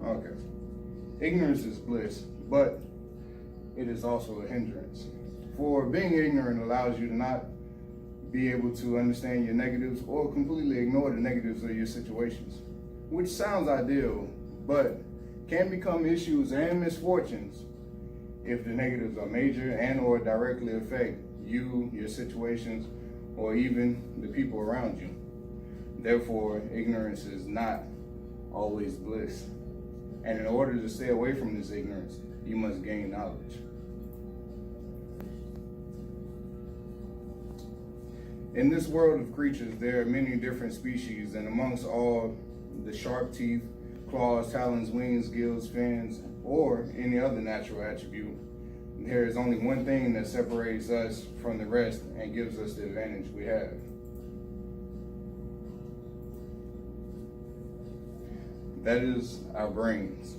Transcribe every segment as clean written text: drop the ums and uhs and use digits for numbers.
Okay. Ignorance is bliss, but it is also a hindrance. For being ignorant allows you to not be able to understand your negatives or completely ignore the negatives of your situations, which sounds ideal, but can become issues and misfortunes if the negatives are major and or directly affect you, your situations, or even the people around you. Therefore, ignorance is not always bliss. And in order to stay away from this ignorance, you must gain knowledge. In this world of creatures, there are many different species, and amongst all the sharp teeth, claws, talons, wings, gills, fins, or any other natural attribute, there is only one thing that separates us from the rest and gives us the advantage we have. That is our brains.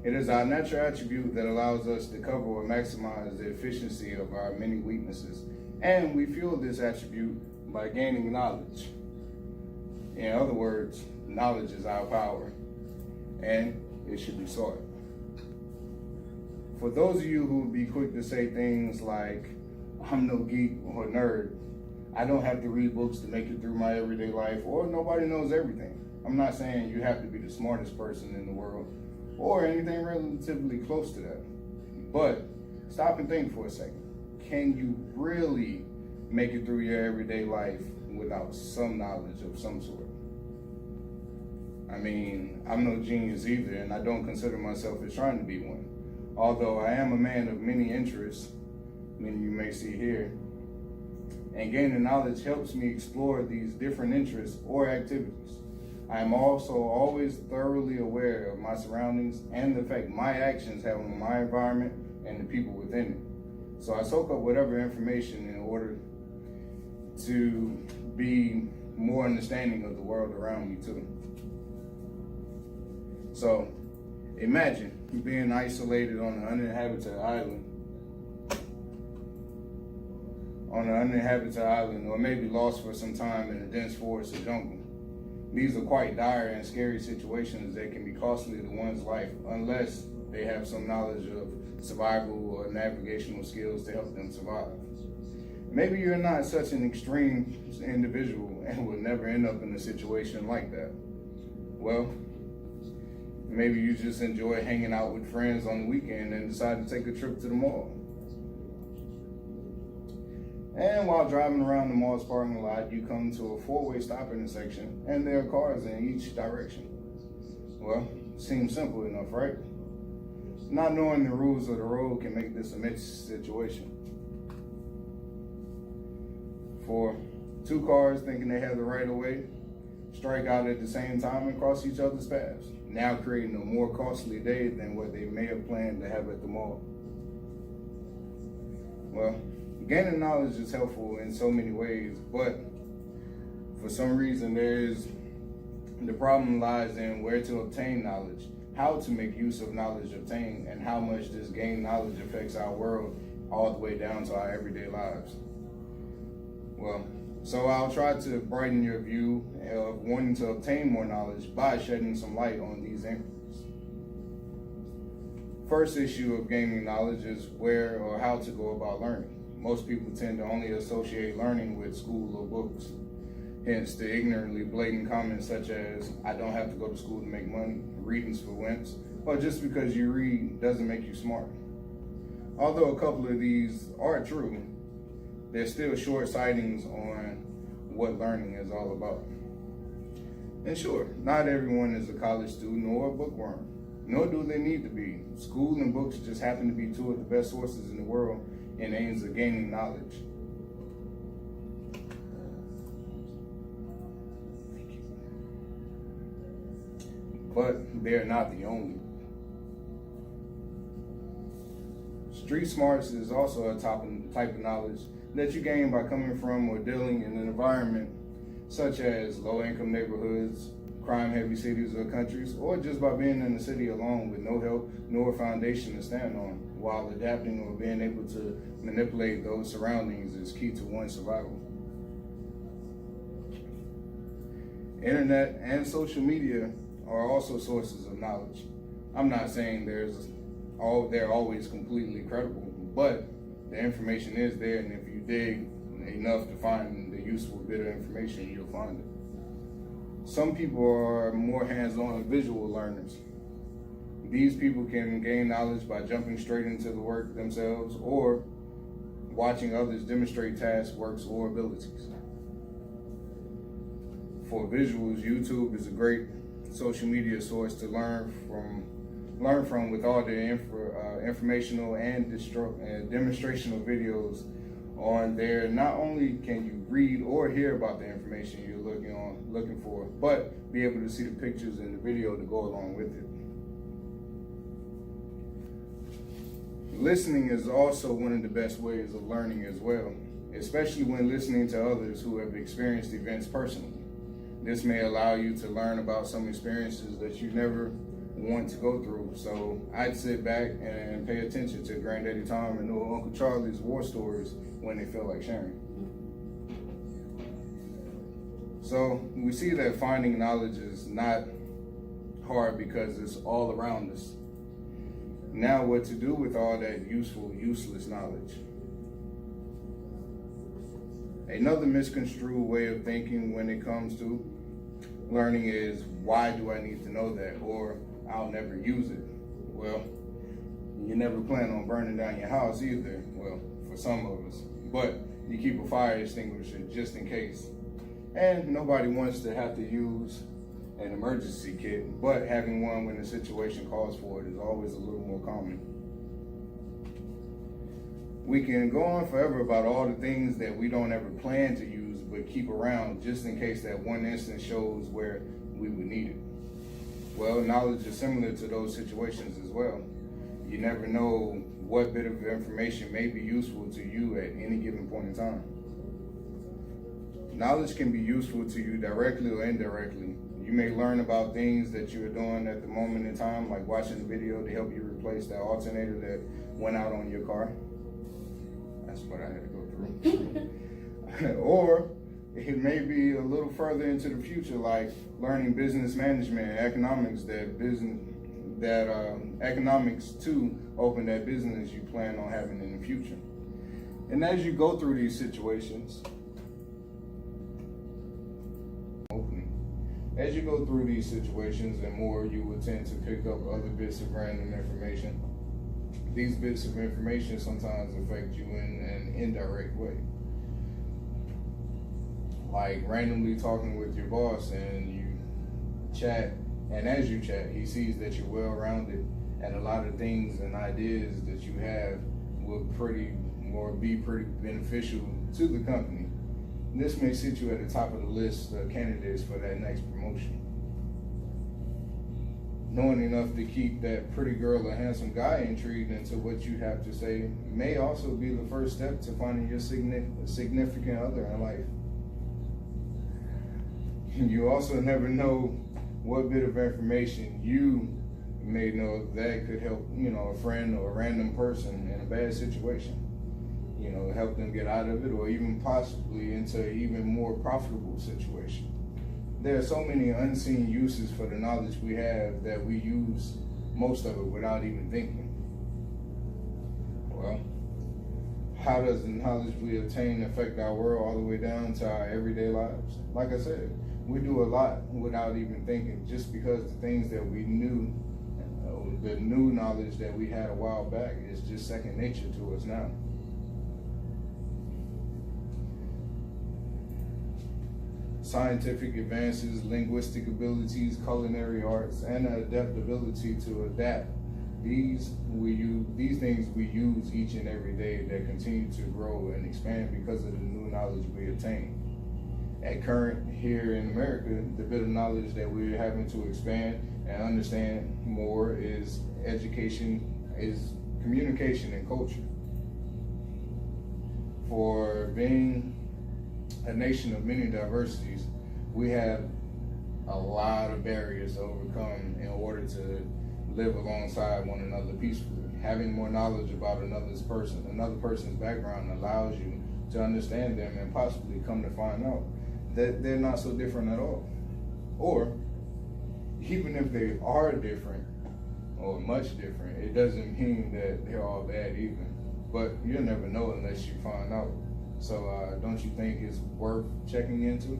It is our natural attribute that allows us to cover or maximize the efficiency of our many weaknesses. And we fuel this attribute by gaining knowledge. In other words, knowledge is our power, and it should be sought. For those of you who would be quick to say things like, I'm no geek or nerd, I don't have to read books to make it through my everyday life, or nobody knows everything. I'm not saying you have to be the smartest person in the world, or anything relatively close to that. But stop and think for a second. Can you really make it through your everyday life without some knowledge of some sort? I mean, I'm no genius either, and I don't consider myself as trying to be one. Although I am a man of many interests, many you may see here, and gaining knowledge helps me explore these different interests or activities. I am also always thoroughly aware of my surroundings and the effect my actions have on my environment and the people within it. So I soak up whatever information in order to be more understanding of the world around me too. So imagine being isolated on an uninhabited island, or maybe lost for some time in a dense forest or jungle. These are quite dire and scary situations that can be costly to one's life unless they have some knowledge of survival or navigational skills to help them survive. Maybe you're not such an extreme individual and will never end up in a situation like that. Well, maybe you just enjoy hanging out with friends on the weekend and decide to take a trip to the mall. And while driving around the mall's parking lot, you come to a four-way stop intersection, and there are cars in each direction. Well, seems simple enough, right? Not knowing the rules of the road can make this a mixed situation. For two cars thinking they have the right of way, strike out at the same time and cross each other's paths, now creating a more costly day than what they may have planned to have at the mall. Well, gaining knowledge is helpful in so many ways, but for some reason the problem lies in where to obtain knowledge, how to make use of knowledge obtained, and how much this gained knowledge affects our world all the way down to our everyday lives. Well, so I'll try to brighten your view of wanting to obtain more knowledge by shedding some light on these inquiries. First issue of gaining knowledge is where or how to go about learning. Most people tend to only associate learning with school or books. Hence the ignorantly blatant comments such as, I don't have to go to school to make money, reading's for wimps, or just because you read doesn't make you smart. Although a couple of these are true, there's still short sightings on what learning is all about. And sure, not everyone is a college student or a bookworm, nor do they need to be. School and books just happen to be two of the best sources in the world in aims of gaining knowledge. But they're not the only. Street smarts is also a type of knowledge that you gain by coming from or dealing in an environment such as low-income neighborhoods, crime-heavy cities or countries, or just by being in the city alone with no help nor foundation to stand on, while adapting or being able to manipulate those surroundings is key to one's survival. Internet and social media are also sources of knowledge. I'm not saying they're always completely credible, but the information is there, and if you dig enough to find the useful bit of information, you'll find it. Some people are more hands-on visual learners. These people can gain knowledge by jumping straight into the work themselves or watching others demonstrate tasks, works, or abilities. For visuals, YouTube is a great social media source to learn from with all the informational and demonstrational videos on there. Not only can you read or hear about the information you're looking for, but be able to see the pictures and the video to go along with it. Listening is also one of the best ways of learning as well, especially when listening to others who have experienced events personally. This may allow you to learn about some experiences that you never want to go through. So I'd sit back and pay attention to Granddaddy Tom and little Uncle Charlie's war stories when they feel like sharing. So we see that finding knowledge is not hard because it's all around us. Now, what to do with all that useful, useless knowledge? Another misconstrued way of thinking when it comes to learning is, why do I need to know that? Or, I'll never use it. Well, you never plan on burning down your house either. Well, for some of us. But you keep a fire extinguisher just in case. And nobody wants to have to use an emergency kit, but having one when the situation calls for it is always a little more common. We can go on forever about all the things that we don't ever plan to use, but keep around just in case that one instance shows where we would need it. Well, knowledge is similar to those situations as well. You never know what bit of information may be useful to you at any given point in time. Knowledge can be useful to you directly or indirectly. You may learn about things that you're doing at the moment in time, like watching a video to help you replace that alternator that went out on your car. That's what I had to go through. Or it may be a little further into the future, like learning business management and economics economics to open that business you plan on having in the future. And as you go through these situations, and more, you will tend to pick up other bits of random information. These bits of information sometimes affect you in an indirect way. Like randomly talking with your boss and you chat, and as you chat, he sees that you're well-rounded and a lot of things and ideas that you have will be pretty beneficial to the company. This may sit you at the top of the list of candidates for that next promotion. Knowing enough to keep that pretty girl or handsome guy intrigued into what you have to say may also be the first step to finding your significant other in life. You also never know what bit of information you may know that could help, a friend or a random person in a bad situation. Help them get out of it, or even possibly into an even more profitable situation. There are so many unseen uses for the knowledge we have that we use most of it without even thinking. Well, how does the knowledge we obtain affect our world all the way down to our everyday lives? Like I said, we do a lot without even thinking, just because the things that we knew, the new knowledge that we had a while back is just second nature to us now. Scientific advances, linguistic abilities, culinary arts, and adaptability to adapt. These things we use each and every day that continue to grow and expand because of the new knowledge we obtain. At current, here in America, the bit of knowledge that we're having to expand and understand more is education, is communication and culture. For being a nation of many diversities, we have a lot of barriers to overcome in order to live alongside one another peacefully. Having more knowledge about another person's background allows you to understand them and possibly come to find out that they're not so different at all. Or even if they are different, or much different, it doesn't mean that they're all bad either. But you'll never know unless you find out. So don't you think it's worth checking into?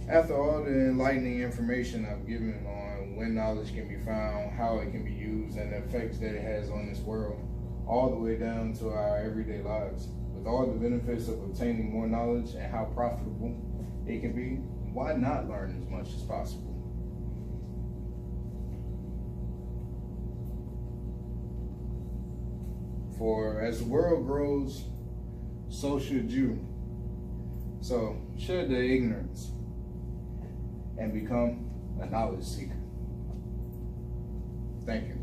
After all the enlightening information I've given on when knowledge can be found, how it can be used, and the effects that it has on this world, all the way down to our everyday lives, with all the benefits of obtaining more knowledge and how profitable it can be, why not learn as much as possible? For as the world grows, so should you. So shed the ignorance and become a knowledge seeker. Thank you.